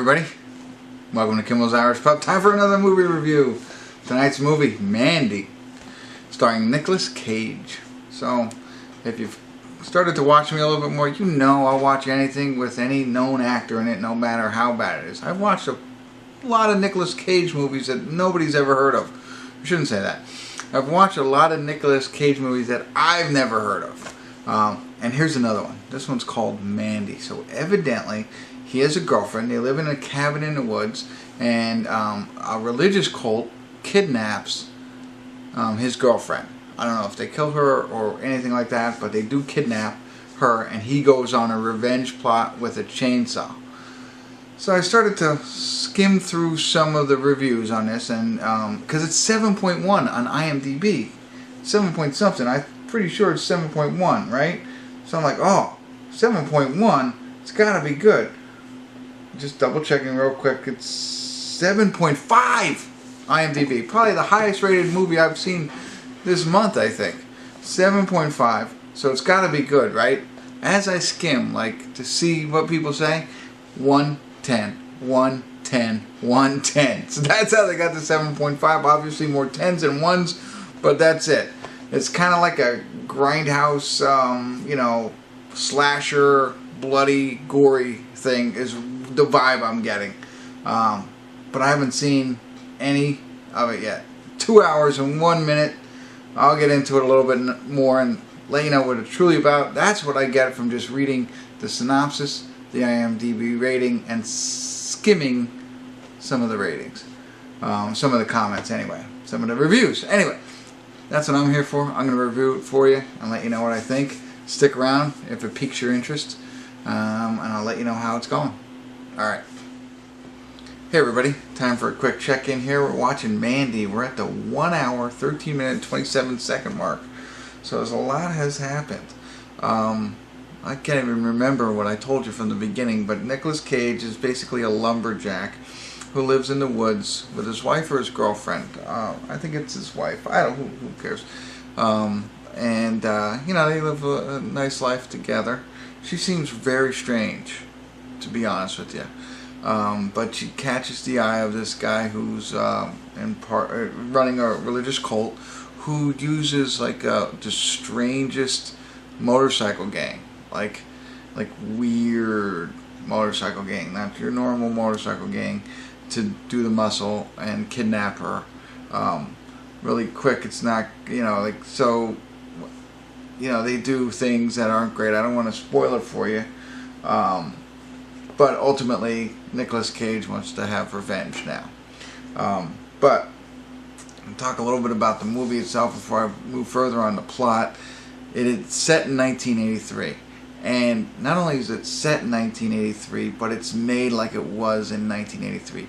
everybody, welcome to Kimmel's Irish Pub. Time for another movie review. Tonight's movie, Mandy, starring Nicolas Cage. So, if you've started to watch me a little bit more, you know I'll watch anything with any known actor in it, no matter how bad it is. I've watched a lot of Nicolas Cage movies that nobody's ever heard of. I shouldn't say that. I've watched a lot of Nicolas Cage movies that I've never heard of. And here's another one. This one's called Mandy. So evidently, he has a girlfriend. They live in a cabin in the woods, and a religious cult kidnaps his girlfriend. I don't know if they kill her or anything like that, but they do kidnap her, and he goes on a revenge plot with a chainsaw. So I started to skim through some of the reviews on this, and because it's 7.1 on IMDb, 7 point something. I'm pretty sure it's 7.1, right? So I'm like, oh, 7.1. It's got to be good. Just double checking real quick. It's 7.5 IMDb. Probably the highest rated movie I've seen this month, I think. 7.5. So it's got to be good, right? As I skim, like, to see what people say, 110, 110, 110. So that's how they got the 7.5. Obviously more 10s than 1s, but that's it. It's kind of like a grindhouse, you know, slasher, bloody, gory thing is the vibe I'm getting. But I haven't seen any of it yet. 2 hours and 1 minute. I'll get into it a little bit more and let you know what it's truly about. That's what I get from just reading the synopsis, the IMDb rating, and skimming some of the ratings. Some of the comments anyway. Some of the reviews. Anyway, that's what I'm here for. I'm going to review it for you and let you know what I think. Stick around if it piques your interest. And I'll let you know how it's going. Alright. Hey everybody, time for a quick check-in here. We're watching Mandy. We're at the 1 hour, 13 minute, 27 second mark. So a lot has happened. I can't even remember what I told you from the beginning, but Nicolas Cage is basically a lumberjack who lives in the woods with his wife or his girlfriend. I think it's his wife. I don't know, who cares. You know, they live a nice life together. She seems very strange, to be honest with you. But she catches the eye of this guy who's running a religious cult who uses like the strangest motorcycle gang, like weird motorcycle gang, not your normal motorcycle gang, to do the muscle and kidnap her really quick. It's not, you know, like, so, you know, they do things that aren't great. I don't want to spoil it for you. But ultimately, Nicolas Cage wants to have revenge now. But I'll talk a little bit about the movie itself before I move further on the plot. It is set in 1983. And not only is it set in 1983, but it's made like it was in 1983.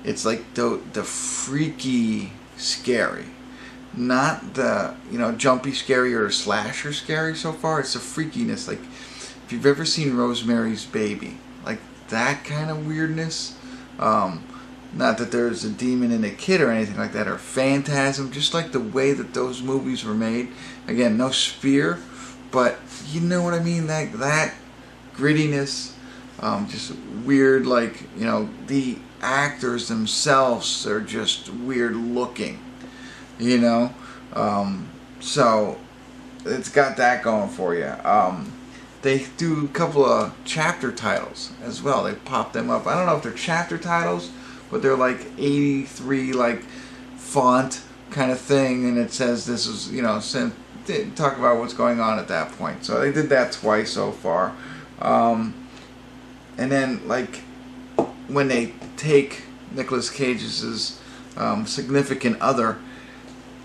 It's like the freaky scary. Not the, you know, jumpy scary or slasher scary so far. It's the freakiness. Like, if you've ever seen Rosemary's Baby, like that kind of weirdness. Not that there's a demon in a kid or anything like that, or phantasm, just like the way that those movies were made. Again, no spear, but you know what I mean, that grittiness, just weird, like, you know, the actors themselves are just weird looking, you know. So it's got that going for you. They do a couple of chapter titles as well. They pop them up. I don't know if they're chapter titles, but they're like 83, like font kind of thing, and it says this is, you know, talk about what's going on at that point. So they did that twice so far. And then, like, when they take Nicolas Cage's significant other,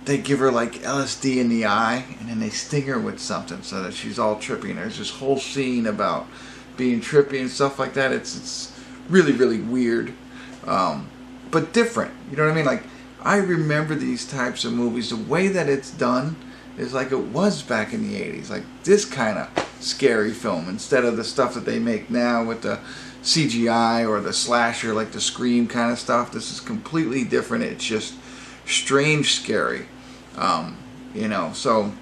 they give her like LSD in the eye, and then they sting her with something so that she's all trippy. And there's this whole scene about being trippy and stuff like that. It's really, really weird, but different. You know what I mean? Like, I remember these types of movies. The way that it's done is like it was back in the 80s. Like this kind of scary film, instead of the stuff that they make now with the CGI or the slasher, like the Scream kind of stuff. This is completely different. It's just strange scary. You know, so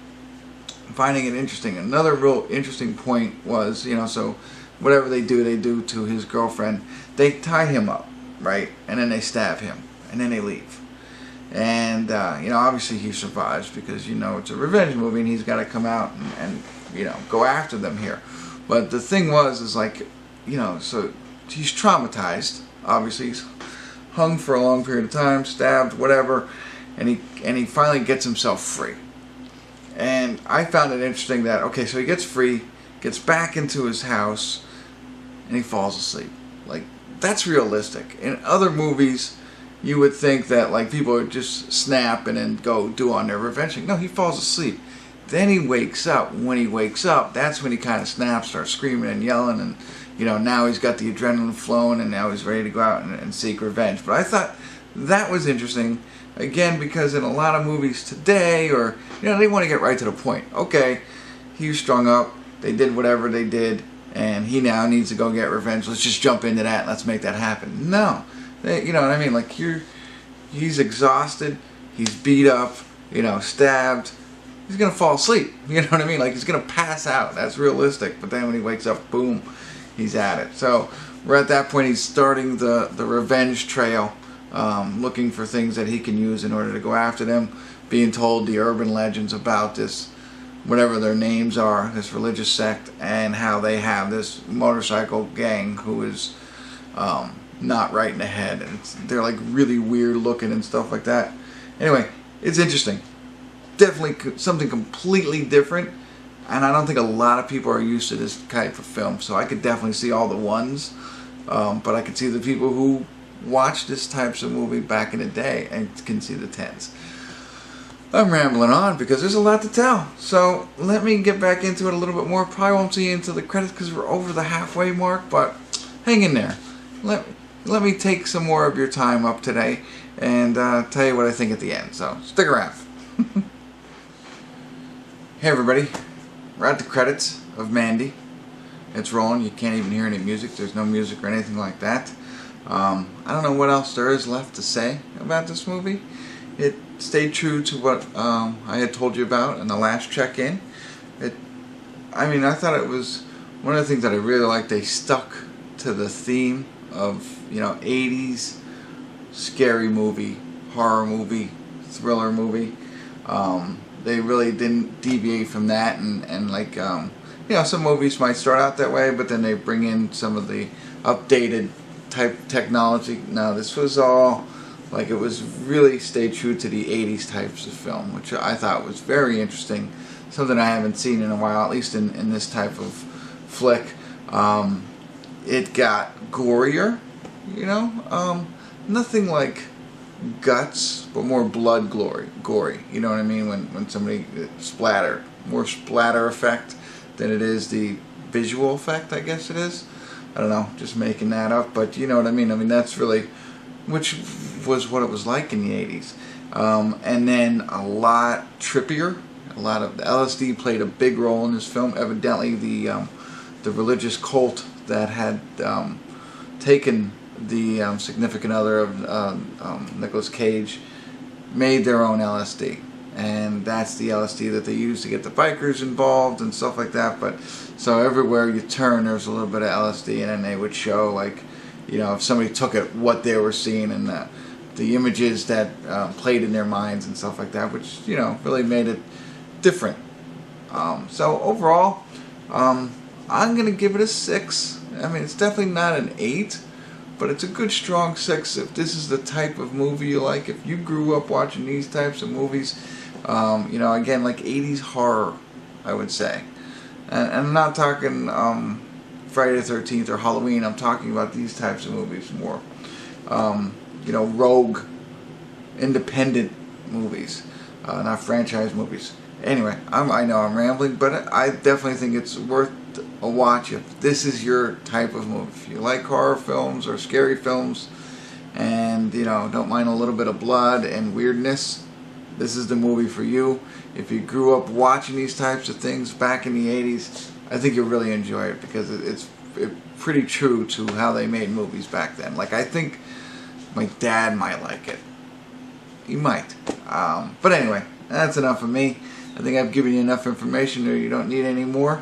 finding it interesting. Another real interesting point was, you know, so whatever they do to his girlfriend, they tie him up, right? And then they stab him, and then they leave. And you know, obviously he survives because, you know, it's a revenge movie and he's got to come out and you know, go after them here. But the thing is like, you know, so he's traumatized. Obviously he's hung for a long period of time, stabbed, whatever, and he finally gets himself free. And I found it interesting that, okay, so he gets free, gets back into his house, and he falls asleep. Like, that's realistic. In other movies, you would think that, like, people would just snap and then go do on their revenge. No, he falls asleep. Then he wakes up. When he wakes up, that's when he kind of snaps, starts screaming and yelling, and, you know, now he's got the adrenaline flowing, and now he's ready to go out and seek revenge. But I thought that was interesting, again, because in a lot of movies today, or, you know, they want to get right to the point. Okay, he was strung up, they did whatever they did, and he now needs to go get revenge. Let's just jump into that, let's make that happen. No. You know what I mean? Like, he's exhausted, he's beat up, you know, stabbed. He's going to fall asleep. You know what I mean? Like, he's going to pass out. That's realistic. But then when he wakes up, boom, he's at it. So, we're at that point, he's starting the revenge trail, looking for things that he can use in order to go after them, being told the urban legends about this, whatever their names are, this religious sect, and how they have this motorcycle gang who is not right in the head, and they're like really weird looking and stuff like that. Anyway, it's interesting. Definitely something completely different, and I don't think a lot of people are used to this type of film, so I could definitely see all the ones, but I could see the people who watched this types of movie back in the day and can see the tens. I'm rambling on because there's a lot to tell, so let me get back into it a little bit more. Probably won't see you into the credits because we're over the halfway mark, but hang in there. Let me take some more of your time up today and tell you what I think at the end. So stick around. Hey everybody, we're at the credits of Mandy. It's rolling. You can't even hear any music. There's no music or anything like that. I don't know what else there is left to say about this movie. It stayed true to what I had told you about in the last check-in. I mean, I thought it was one of the things that I really liked. They stuck to the theme of, you know, 80s scary movie, horror movie, thriller movie. They really didn't deviate from that, and like, you know, some movies might start out that way, but then they bring in some of the updated type technology. No, this was all, like, it was really stayed true to the 80s types of film, which I thought was very interesting. Something I haven't seen in a while, at least in this type of flick. It got gorier, you know, nothing like guts, but more blood gory, you know what I mean, when somebody splattered, more splatter effect than it is the visual effect, I guess it is. I don't know, just making that up, but you know what I mean. I mean, that's really, which was what it was like in the 80s. And then a lot trippier. A lot of the LSD played a big role in this film. Evidently, the religious cult that had taken the significant other of Nicolas Cage made their own LSD, and that's the LSD that they used to get the bikers involved and stuff like that. But so everywhere you turn, there's a little bit of LSD, and then they would show, like, you know, if somebody took it, what they were seeing, and the images that played in their minds and stuff like that, which, you know, really made it different. So overall, I'm gonna give it a 6. I mean, it's definitely not an 8, but it's a good strong 6 if this is the type of movie you like. If you grew up watching these types of movies, you know, again, like 80s horror, I would say. And I'm not talking Friday the 13th or Halloween. I'm talking about these types of movies more. You know, rogue, independent movies, not franchise movies. Anyway, I know I'm rambling, but I definitely think it's worth a watch if this is your type of movie. If you like horror films or scary films and, you know, don't mind a little bit of blood and weirdness, this is the movie for you. If you grew up watching these types of things back in the 80s, I think you'll really enjoy it because it's pretty true to how they made movies back then. Like, I think my dad might like it. He might. But anyway, that's enough of me. I think I've given you enough information, or you don't need any more.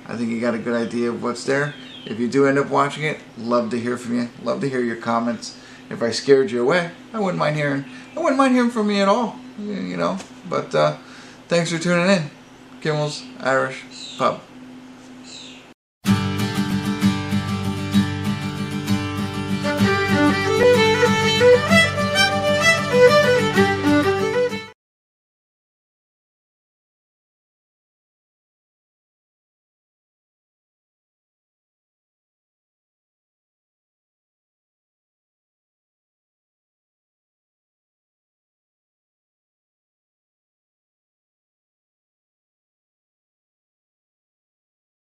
I think you got a good idea of what's there. If you do end up watching it, love to hear from you. Love to hear your comments. If I scared you away, I wouldn't mind hearing from you at all. You know. But thanks for tuning in. Kimmel's Irish Pub.